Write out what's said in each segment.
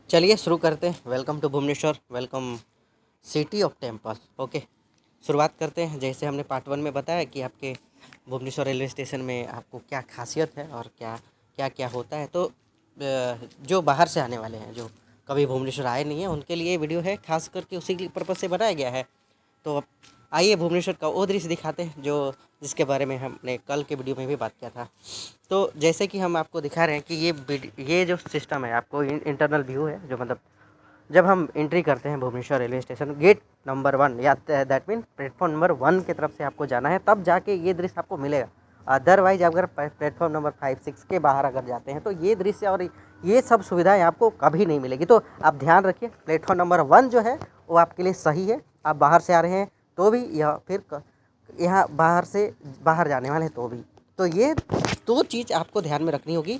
चलिए शुरू करते हैं। Welcome to Bhubaneswar, welcome city of temple. Okay, शुरुआत करते हैं। जैसे हमने पार्ट 1 में बताया कि आपके भुवनेश्वर रेलवे स्टेशन में आपको क्या खासियत है और क्या क्या क्या होता है। तो जो बाहर से आने वाले हैं, जो कभी भुवनेश्वर आए नहीं हैं, उनके लिए वीडियो है, खास करके उसी के पर्पज़ से बनाया गया है। तो अब आइए भुवनेश्वर का वो दृश्य दिखाते हैं जो जिसके बारे में हमने कल के वीडियो में भी बात किया था। तो जैसे कि हम आपको दिखा रहे हैं कि ये जो सिस्टम है, आपको इंटरनल व्यू है, जो मतलब जब हम एंट्री करते हैं Bhubaneswar railway station gate number 1 या दैट मीन प्लेटफॉर्म नंबर 1 की तरफ से आपको जाना है, तब जाके ये दृश्य आपको मिलेगा। अदरवाइज अगर प्लेटफॉर्म नंबर 5-6 के बाहर अगर जाते हैं तो ये दृश्य और ये सब सुविधाएं आपको कभी नहीं मिलेगी। तो आप ध्यान रखिए, प्लेटफॉर्म नंबर 1 जो है वो आपके लिए सही है। आप बाहर से आ रहे हैं तो भी, या फिर यहाँ बाहर से बाहर जाने वाले हैं तो भी। तो ये दो चीज़ आपको ध्यान में रखनी होगी।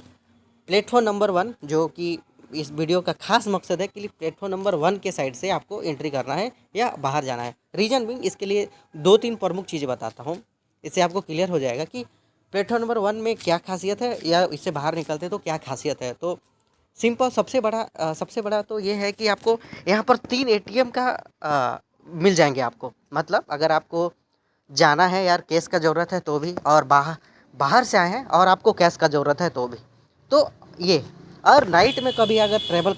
प्लेटफॉर्म नंबर 1 जो कि इस वीडियो का खास मकसद है कि प्लेटफॉर्म नंबर 1 के साइड से आपको एंट्री करना है या बाहर जाना है। रीजन भी इसके लिए 2-3 प्रमुख चीज़ें बताता हूँ, इससे आपको क्लियर हो जाएगा कि प्लेटफॉर्म नंबर 1 में क्या खासियत है या इससे बाहर निकलते हैं तो क्या खासियत है। तो सिंपल सबसे बड़ा तो ये है कि आपको यहाँ पर 3 एटीएम का मिल जाएंगे आपको। मतलब अगर आपको जाना है यार, कैश का ज़रूरत है तो भी, और बाहर से आए हैं और आपको कैश का ज़रूरत है तो भी, तो ये। और नाइट में कभी ट्रैवल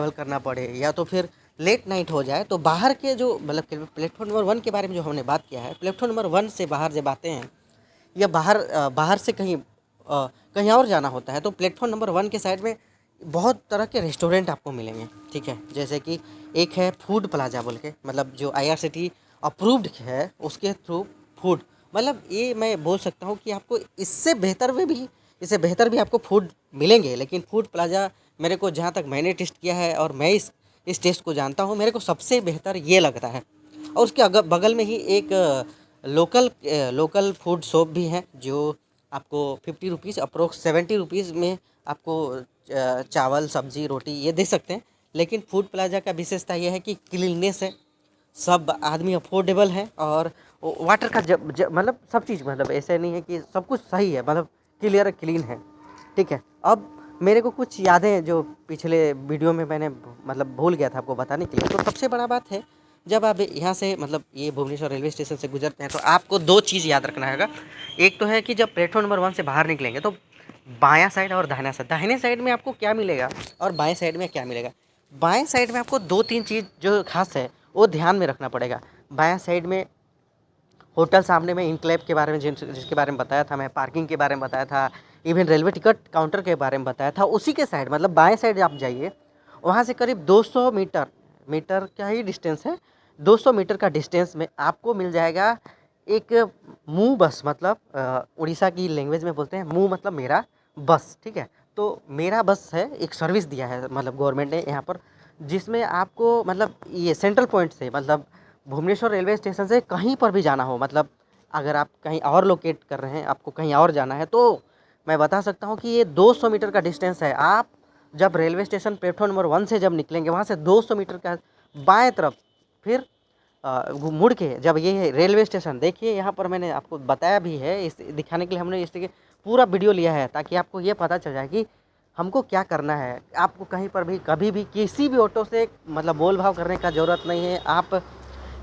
करना पड़े या तो फिर लेट नाइट हो जाए, तो बाहर के जो मतलब प्लेटफॉर्म नंबर 1 के बारे में जो हमने बात किया है, प्लेटफॉर्म नंबर 1 से बाहर जब आते हैं या बाहर से कहीं और जाना होता है, तो प्लेटफॉर्म नंबर 1 के साइड में बहुत तरह के रेस्टोरेंट आपको मिलेंगे। ठीक है, जैसे कि एक है फूड प्लाजा बोल के, मतलब जो IRCTC अप्रूव्ड है, उसके थ्रू फूड, मतलब ये मैं बोल सकता हूँ कि आपको इससे बेहतर भी आपको फूड मिलेंगे। लेकिन फूड प्लाजा मेरे को, जहाँ तक मैंने टेस्ट किया है और मैं इस टेस्ट को जानता हूँ, मेरे को सबसे बेहतर ये लगता है। और उसके बगल में ही एक लोकल फूड शॉप भी है, जो आपको 50 रुपीज़ अप्रोक्स 70 रुपीज़ में आपको चावल सब्जी रोटी ये दे सकते हैं। लेकिन फूड प्लाजा का विशेषता ये है कि क्लीननेस है, सब आदमी अफोर्डेबल है, और वाटर का मतलब सब चीज़, मतलब ऐसे नहीं है कि सब कुछ सही है, मतलब क्लियर क्लीन है। ठीक है, अब मेरे को कुछ यादें हैं जो पिछले वीडियो में मैंने मतलब भूल गया था आपको बताने के लिए। तो सबसे बड़ा बात है, जब आप यहाँ से मतलब ये भुवनेश्वर रेलवे स्टेशन से गुजरते हैं तो आपको 2 चीज़ याद रखना है। एक तो है कि जब प्लेटफॉर्म नंबर 1 से बाहर निकलेंगे तो बायां साइड और दाहिने साइड में आपको क्या मिलेगा और बाएं साइड में क्या मिलेगा। बाएं साइड में आपको 2-3 चीज़ जो खास है वो ध्यान में रखना पड़ेगा। बायां साइड में होटल, सामने में इनक्लेव के बारे में जिसके बारे में बताया था मैं, पार्किंग के बारे में बताया था, इवन रेलवे टिकट काउंटर के बारे में बताया था। उसी के साइड मतलब बाएं साइड आप जाइए, वहाँ से करीब 200 मीटर का ही डिस्टेंस है। 200 मीटर का डिस्टेंस में आपको मिल जाएगा एक मूव बस, मतलब उड़ीसा की लैंग्वेज में बोलते हैं मूव मतलब मेरा बस। ठीक है, तो मेरा बस है, एक सर्विस दिया है मतलब गवर्नमेंट ने यहाँ पर, जिसमें आपको मतलब ये सेंट्रल पॉइंट से, मतलब भुवनेश्वर रेलवे स्टेशन से कहीं पर भी जाना हो, मतलब अगर आप कहीं और लोकेट कर रहे हैं, आपको कहीं और जाना है, तो मैं बता सकता हूँ कि ये 200 मीटर का डिस्टेंस है। आप जब रेलवे स्टेशन प्लेटफॉर्म नंबर 1 से जब निकलेंगे, वहाँ से 200 मीटर का बाएं तरफ, फिर मुड़ के जब ये रेलवे स्टेशन देखिए, यहाँ पर मैंने आपको बताया भी है, इस दिखाने के लिए हमने इसके पूरा वीडियो लिया है, ताकि आपको ये पता चल जाए कि हमको क्या करना है। आपको कहीं पर भी कभी भी किसी भी ऑटो से मतलब मोल भाव करने का ज़रूरत नहीं है। आप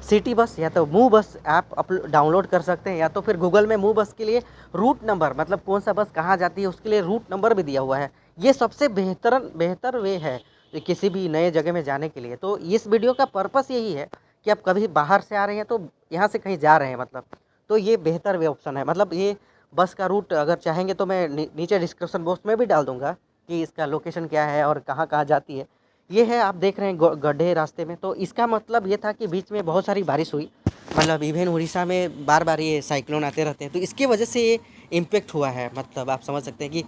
सिटी बस या तो मूव बस ऐप डाउनलोड कर सकते हैं, या तो फिर गूगल में मूव बस के लिए रूट नंबर, मतलब कौन सा बस कहाँ जाती है उसके लिए रूट नंबर भी दिया हुआ है। ये सबसे बेहतर वे है किसी भी नए जगह में जाने के लिए। तो इस वीडियो का पर्पस यही है कि आप कभी बाहर से आ रहे हैं तो यहाँ से कहीं जा रहे हैं, मतलब तो ये बेहतर वे ऑप्शन है। मतलब ये बस का रूट अगर चाहेंगे तो मैं नीचे डिस्क्रिप्शन बॉक्स में भी डाल दूँगा कि इसका लोकेशन क्या है और कहाँ कहाँ जाती है। ये है, आप देख रहे हैं गड्ढे रास्ते में, तो इसका मतलब ये था कि बीच में बहुत सारी बारिश हुई, मतलब इवन उड़ीसा में बार बार ये साइक्लोन आते रहते हैं, तो इसकी वजह से ये इम्पेक्ट हुआ है। मतलब आप समझ सकते हैं कि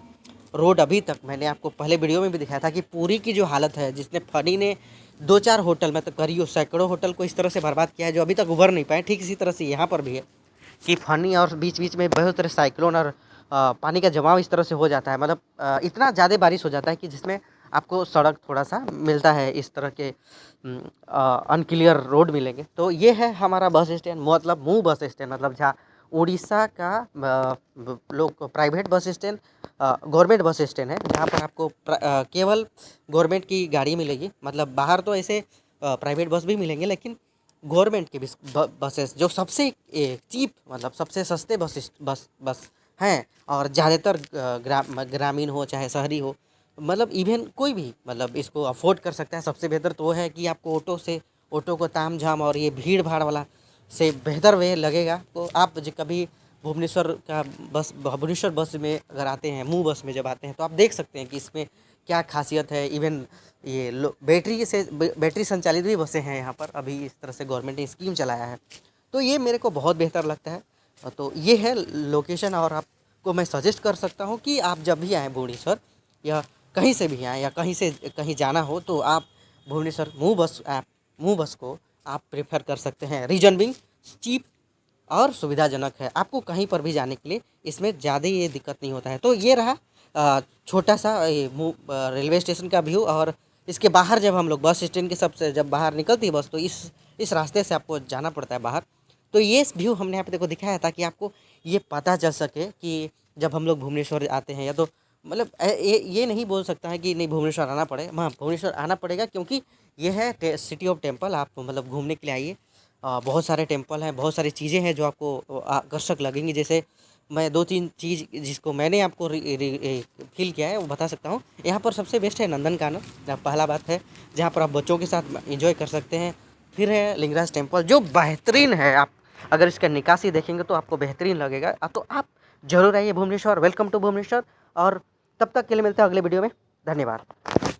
रोड अभी तक, मैंने आपको पहले वीडियो में भी दिखाया था कि पूरी की जो हालत है, जिसने फनी ने 2-4 होटल, मतलब करीब सैकड़ों होटल को इस तरह से बर्बाद किया है जो अभी तक उभर नहीं पाए, ठीक इसी तरह से यहाँ पर भी है कि फनी और बीच बीच में बहुत तरह साइक्लोन और पानी का जमाव इस तरह से हो जाता है। मतलब इतना ज़्यादा बारिश हो जाता है कि जिसमें आपको सड़क थोड़ा सा मिलता है, इस तरह के अनक्लियर रोड मिलेंगे। तो ये है हमारा बस स्टैंड, मतलब मूव बस स्टैंड, मतलब जहाँ उड़ीसा का लोग private bus stand government bus stand है, जहाँ पर आपको केवल गवर्नमेंट की गाड़ी मिलेगी। मतलब बाहर तो ऐसे प्राइवेट बस भी मिलेंगे, लेकिन गवर्नमेंट की बसेस जो सबसे चीप, मतलब सबसे सस्ते बस हैं, और ज़्यादातर ग्रामीण हो चाहे शहरी हो, मतलब इवन कोई भी मतलब इसको अफोर्ड कर सकता है। सबसे बेहतर तो वो है कि आपको ऑटो को ताम झाम और ये भीड़ भाड़ वाला से बेहतर वे लगेगा। तो आप जो कभी भुवनेश्वर बस में अगर आते हैं, मूव बस में जब आते हैं, तो आप देख सकते हैं कि इसमें क्या खासियत है। इवन ये बैटरी संचालित भी बसें हैं यहाँ पर, अभी इस तरह से गवर्नमेंट ने स्कीम चलाया है। तो ये मेरे को बहुत बेहतर लगता है। तो ये है लोकेशन, और आपको मैं सजेस्ट कर सकता हूँ कि आप जब भी आएँ भुवनेश्वर, या कहीं से भी आएँ, या कहीं जाना हो, तो आप भुवनेश्वर मूव बस को आप प्रेफर कर सकते हैं। रीजन बिंग चीप और सुविधाजनक है, आपको कहीं पर भी जाने के लिए इसमें ज़्यादा ये दिक्कत नहीं होता है। तो ये रहा छोटा सा रेलवे स्टेशन का व्यू। और इसके बाहर जब हम लोग बस स्टैंड के सबसे जब बाहर निकलती है बस, तो इस रास्ते से आपको जाना पड़ता है बाहर। तो ये व्यू हमने यहाँ पे देखो दिखाया है, ताकि आपको ये पता चल सके कि जब हम लोग भुवनेश्वर आते हैं, या तो मतलब ये नहीं बोल सकता है कि नहीं भुवनेश्वर आना पड़े। हाँ, भुवनेश्वर आना पड़ेगा, क्योंकि ये है सिटी ऑफ टेम्पल। आप मतलब घूमने के लिए आइए। बहुत सारे टेम्पल हैं, बहुत सारी चीज़ें हैं जो आपको आकर्षक लगेंगी। जैसे मैं 2-3 चीज़ जिसको मैंने आपको फील किया है वो बता सकता हूँ। यहाँ पर सबसे बेस्ट है नंदनकानन, पहला बात है, जहाँ पर आप बच्चों के साथ एंजॉय कर सकते हैं। फिर है लिंगराज टेम्पल, जो बेहतरीन है। आप अगर इसका निकासी देखेंगे तो आपको बेहतरीन लगेगा। तो आप ज़रूर आइए भुवनेश्वर। Welcome to Bhubaneswar. और तब तक के लिए मिलते हैं अगले वीडियो में। धन्यवाद।